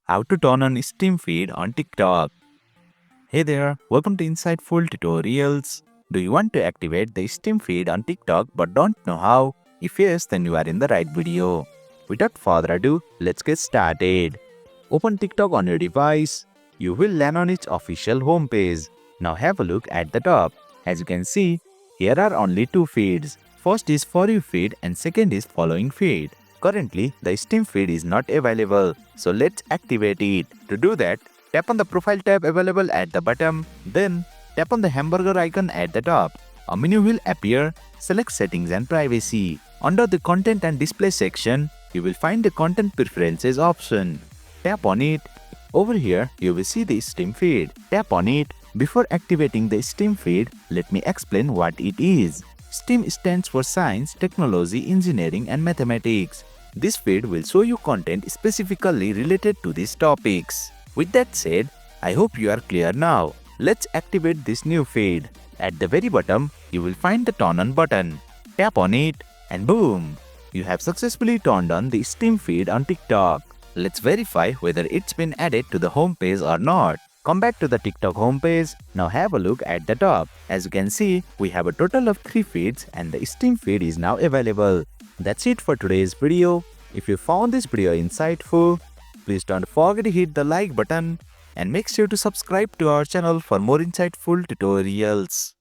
How to turn on Steam feed on TikTok. Hey there, welcome to Insightful Tutorials. Do you want to activate the Steam feed on TikTok but don't know how? If yes, then you are in the right video. Without further ado, let's get started. Open TikTok on your device. You will land on its official homepage. Now have a look at the top. As you can see, here are only two feeds. First is For You feed and second is Following feed. Currently, the Steam feed is not available, so let's activate it. To do that, tap on the Profile tab available at the bottom, then tap on the hamburger icon at the top. A menu will appear. Select Settings and Privacy. Under the Content and Display section, you will find the Content Preferences option. Tap on it. Over here, you will see the Steam feed. Tap on it. Before activating the Steam feed, let me explain what it is. STEAM stands for Science, Technology, Engineering and Mathematics. This feed will show you content specifically related to these topics. With that said, I hope you are clear now. Let's activate this new feed. At the very bottom, you will find the Turn On button. Tap on it and boom! You have successfully turned on the Steam feed on TikTok. Let's verify whether it's been added to the home page or not. Come back to the TikTok homepage. Now have a look at the top. As you can see, we have a total of 3 feeds and the Steam feed is now available. That's it for today's video. If you found this video insightful, please don't forget to hit the like button and make sure to subscribe to our channel for more insightful tutorials.